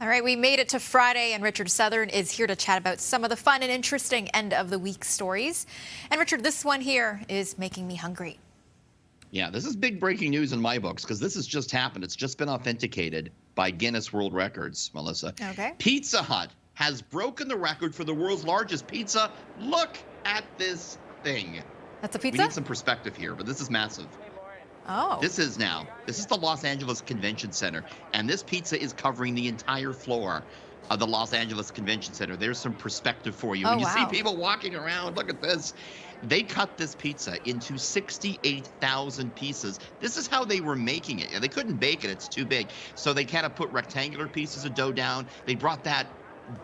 All right, we made it to Friday, and Richard Southern is here to chat about some of the fun and interesting end of the week stories. And Richard, this one here is making me hungry. Yeah, this is big breaking news in my books because this has just happened. It's just been authenticated by Guinness World Records, Melissa. Okay. Pizza Hut has broken the record for the world's largest pizza. Look at this thing. That's a pizza? We need some perspective here, but this is massive. Oh. This is the Los Angeles Convention Center, and this pizza is covering the entire floor of the Los Angeles Convention Center. There's some perspective for you. Oh, When you see wow. people walking around, look at this. They cut this pizza into 68,000 pieces. This is how they were making it. They couldn't bake it. It's too big. So they kind of put rectangular pieces of dough down. They brought that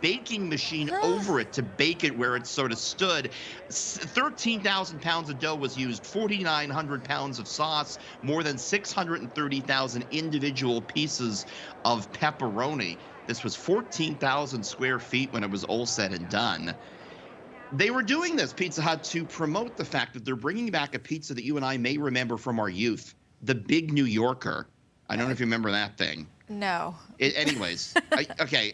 baking machine over it to bake it where it sort of stood. 13,000 pounds of dough was used, 4,900 pounds of sauce, more than 630,000 individual pieces of pepperoni. This was 14,000 square feet when it was all said and done. They were doing this, Pizza Hut, to promote the fact that they're bringing back a pizza that you and I may remember from our youth, the Big New Yorker. I don't know if you remember that thing. No. Anyways, okay.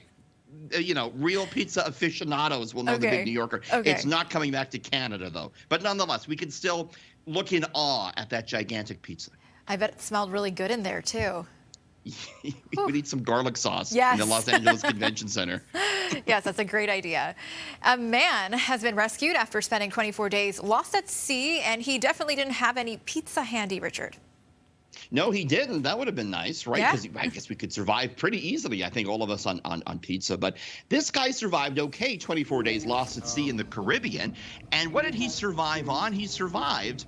You know, real pizza aficionados will know the Big New Yorker. Okay. It's not coming back to Canada, though. But nonetheless, we can still look in awe at that gigantic pizza. I bet it smelled really good in there, too. We need some garlic sauce Yes. in the Los Angeles Convention Center. Yes, that's a great idea. A man has been rescued after spending 24 days lost at sea, and he definitely didn't have any pizza handy, Richard. No, he didn't. That would have been nice, right? Yeah. Because I guess we could survive pretty easily, I think, all of us on pizza. But this guy survived okay, 24 days lost at sea in the Caribbean. And what did he survive on? He survived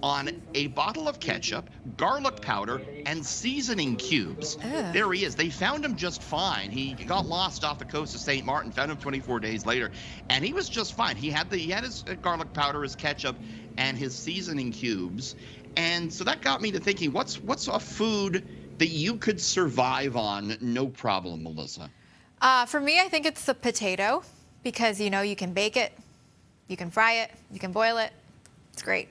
on a bottle of ketchup, garlic powder, and seasoning cubes. Ugh. There he is. They found him just fine. He got lost off the coast of St. Martin, found him 24 days later, and he was just fine. He had his garlic powder, his ketchup, and his seasoning cubes. And so that got me to thinking, what's a food that you could survive on no problem, Melissa? For me, I think it's the potato because, you know, you can bake it, you can fry it, you can boil it. It's great.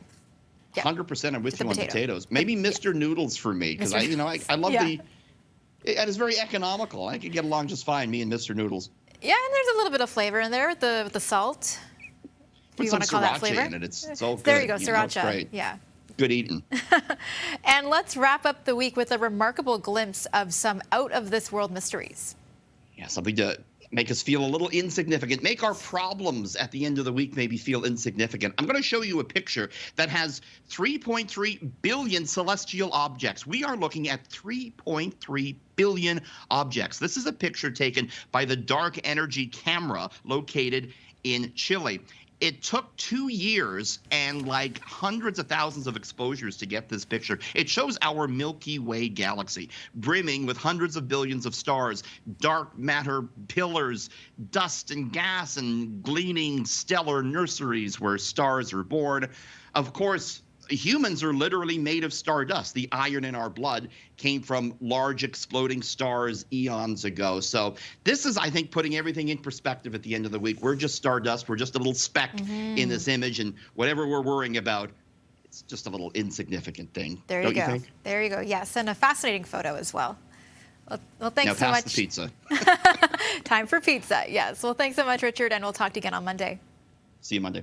Yeah. 100% I'm with you on potato. potatoes. Maybe Mr. Noodles for me because I love and it's very economical. I could get along just fine, me and Mr. Noodles. Yeah, and there's a little bit of flavor in there with the salt. Put you some want to call that sriracha flavor? in it. It's all good. There you go, know, it's sriracha. great. Yeah. Good eating. And let's wrap up the week with a remarkable glimpse of some out-of-this-world mysteries. Yeah, something to make us feel a little insignificant, make our problems at the end of the week maybe feel insignificant. I'm going to show you a picture that has 3.3 billion celestial objects. We are looking at 3.3 billion objects. This is a picture taken by the Dark Energy camera located in Chile. It took 2 years and like hundreds of thousands of exposures to get this picture. It shows our Milky Way galaxy, brimming with hundreds of billions of stars, dark matter pillars, dust and gas, and gleaming stellar nurseries where stars are born. Of course, humans are literally made of stardust. The iron in our blood came from large exploding stars eons ago. So this is, I think, putting everything in perspective at the end of the week. We're just stardust. We're just a little speck in this image. And whatever we're worrying about, it's just a little insignificant thing. There you Don't you go. think? There you go. Yes, and a fascinating photo as well. Well, thanks Now so pass much. the pizza. Time for pizza. Yes. Well, thanks so much, Richard, and we'll talk to you again on Monday. See you Monday.